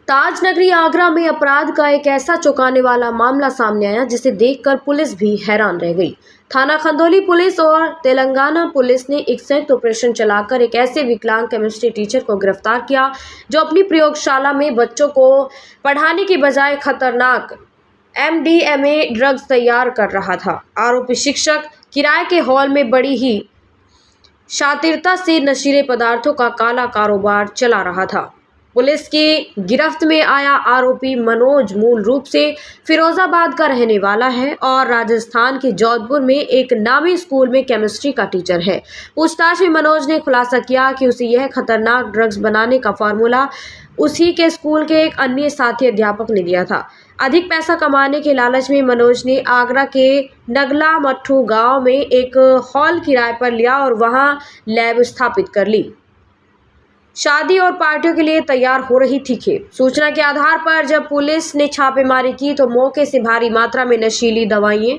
ताज नगरी आगरा में अपराध का एक ऐसा चौंकाने वाला मामला सामने आया जिसे देखकर पुलिस भी हैरान रह गई। थाना खंदौली पुलिस और तेलंगाना पुलिस ने एक संयुक्त ऑपरेशन चलाकर एक ऐसे विकलांग केमिस्ट्री टीचर को गिरफ्तार किया जो अपनी प्रयोगशाला में बच्चों को पढ़ाने की बजाय खतरनाक MDMA ड्रग्स तैयार कर रहा था। आरोपी शिक्षक किराए के हॉल में बड़ी ही शातिरता से नशीले पदार्थों का काला कारोबार चला रहा था। पुलिस की गिरफ्त में आया आरोपी मनोज मूल रूप से फिरोजाबाद का रहने वाला है और राजस्थान के जोधपुर में एक नामी स्कूल में केमिस्ट्री का टीचर है। पूछताछ में मनोज ने खुलासा किया कि उसे यह खतरनाक ड्रग्स बनाने का फार्मूला उसी के स्कूल के एक अन्य साथी अध्यापक ने दिया था। अधिक पैसा कमाने के लालच में मनोज ने आगरा के नगला मट्ठू गांव में एक हॉल किराए पर लिया और वहां लैब स्थापित कर ली। शादी और पार्टियों के लिए तैयार हो रही थी खेप। सूचना के आधार पर जब पुलिस ने छापेमारी की तो मौके से भारी मात्रा में नशीली दवाइयां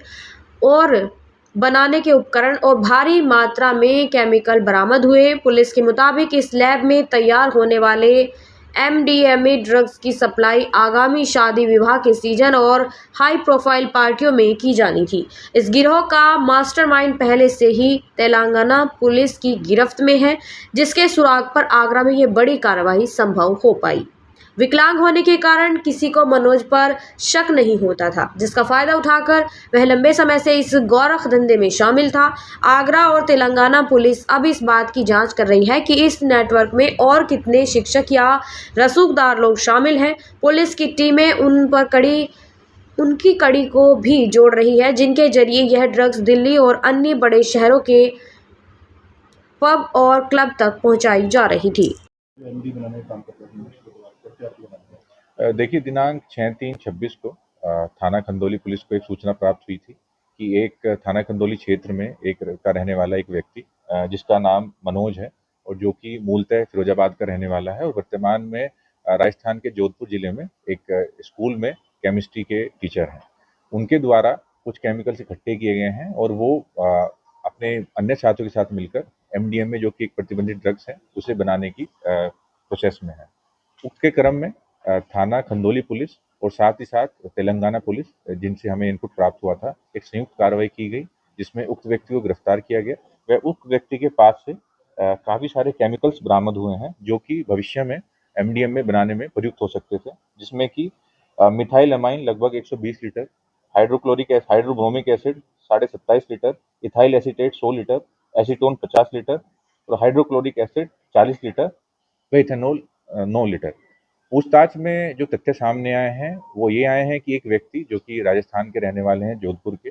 और बनाने के उपकरण और भारी मात्रा में केमिकल बरामद हुए। पुलिस के मुताबिक इस लैब में तैयार होने वाले MDMA ड्रग्स की सप्लाई आगामी शादी विवाह के सीजन और हाई प्रोफाइल पार्टियों में की जानी थी। इस गिरोह का मास्टरमाइंड पहले से ही तेलंगाना पुलिस की गिरफ्त में है, जिसके सुराग पर आगरा में यह बड़ी कार्रवाई संभव हो पाई। विकलांग होने के कारण किसी को मनोज पर शक नहीं होता था, जिसका फायदा उठाकर वह लंबे समय से इस गौरख धंधे में शामिल था। आगरा और तेलंगाना पुलिस अब इस बात की जांच कर रही है कि इस नेटवर्क में और कितने शिक्षक या रसूखदार लोग शामिल हैं। पुलिस की टीमें उनकी कड़ी को भी जोड़ रही है, जिनके जरिए यह ड्रग्स दिल्ली और अन्य बड़े शहरों के पब और क्लब तक पहुंचाई जा रही थी। देखिए, दिनांक 6/3/26 को थाना खंदौली पुलिस को एक सूचना प्राप्त हुई थी कि एक थाना खंदौली क्षेत्र में एक का रहने वाला एक व्यक्ति जिसका नाम मनोज है और जो कि मूलतः फिरोजाबाद का रहने वाला है और वर्तमान में राजस्थान के जोधपुर जिले में एक स्कूल में केमिस्ट्री के टीचर हैं। उनके द्वारा कुछ केमिकल्स इकट्ठे किए गए हैं और वो अपने अन्य साथियों के साथ मिलकर MDMA जो कि एक प्रतिबंधित ड्रग्स है उसे बनाने की प्रोसेस में है। उसके क्रम में थाना खंदौली पुलिस और साथ ही साथ तेलंगाना पुलिस, जिनसे हमें इनपुट प्राप्त हुआ था, एक संयुक्त कार्रवाई की गई जिसमें उक्त व्यक्ति को गिरफ्तार किया गया। वह उक्त व्यक्ति के पास से काफ़ी सारे केमिकल्स बरामद हुए हैं जो कि भविष्य में MDMA बनाने में प्रयुक्त हो सकते थे, जिसमें कि मिथाइल अमाइन लगभग 120 litre, hydrobromic acid 27.5 litre, ethyl acetate 100 litre, acetone 50 litre और हाइड्रोक्लोरिक एसिड 40 लीटर व इथेनॉल 9 लीटर। पूछताछ में जो तथ्य सामने आए हैं वो ये आए हैं कि एक व्यक्ति जो कि राजस्थान के रहने वाले हैं, जोधपुर के,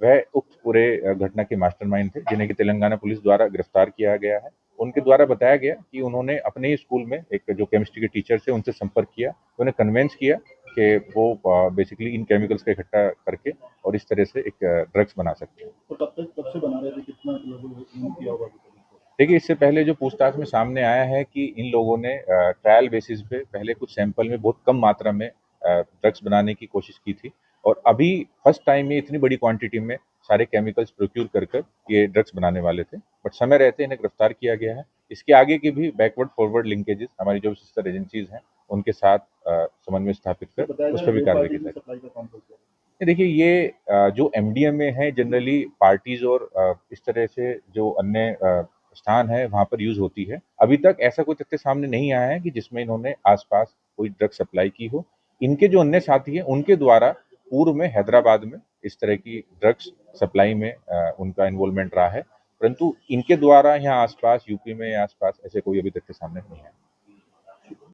वह उक्त पूरे घटना के मास्टरमाइंड थे, जिन्हें कि तेलंगाना पुलिस द्वारा गिरफ्तार किया गया है। उनके द्वारा बताया गया कि उन्होंने अपने ही स्कूल में एक जो केमिस्ट्री के टीचर से उनसे संपर्क किया, उन्हें कन्वेंस किया कि वो बेसिकली इन केमिकल्स का इकट्ठा करके और इस तरह से एक ड्रग्स बना सकते हैं। तो कब से बना रहे थे, कितना किया होगा? देखिए, इससे पहले जो पूछताछ में सामने आया है कि इन लोगों ने ट्रायल बेसिस पे पहले कुछ सैंपल में बहुत कम मात्रा में ड्रग्स बनाने की कोशिश की थी और अभी फर्स्ट टाइम में इतनी बड़ी क्वांटिटी में सारे केमिकल्स प्रोक्यूर कर ये ड्रग्स बनाने वाले थे, बट समय रहते इन्हें गिरफ्तार किया गया है। इसके आगे की भी बैकवर्ड फॉरवर्ड लिंकेजेस हमारी जो सिस्टर एजेंसीज हैं उनके साथ समन्वय स्थापित कर उस पर भी कार्रवाई की जाएगी। देखिए, ये जो MDMA है जनरली पार्टीज और इस तरह से जो अन्य स्थान है वहाँ पर यूज होती है। अभी तक ऐसा कोई तथ्य सामने नहीं आया है कि जिसमें इन्होंने आसपास कोई ड्रग सप्लाई की हो। इनके जो अन्य साथी हैं उनके द्वारा पूर्व में हैदराबाद में इस तरह की ड्रग्स सप्लाई में उनका इन्वॉल्वमेंट रहा है, परंतु इनके द्वारा यहाँ आसपास यूपी में आसपास ऐसे कोई अभी तथ्य सामने नहीं है।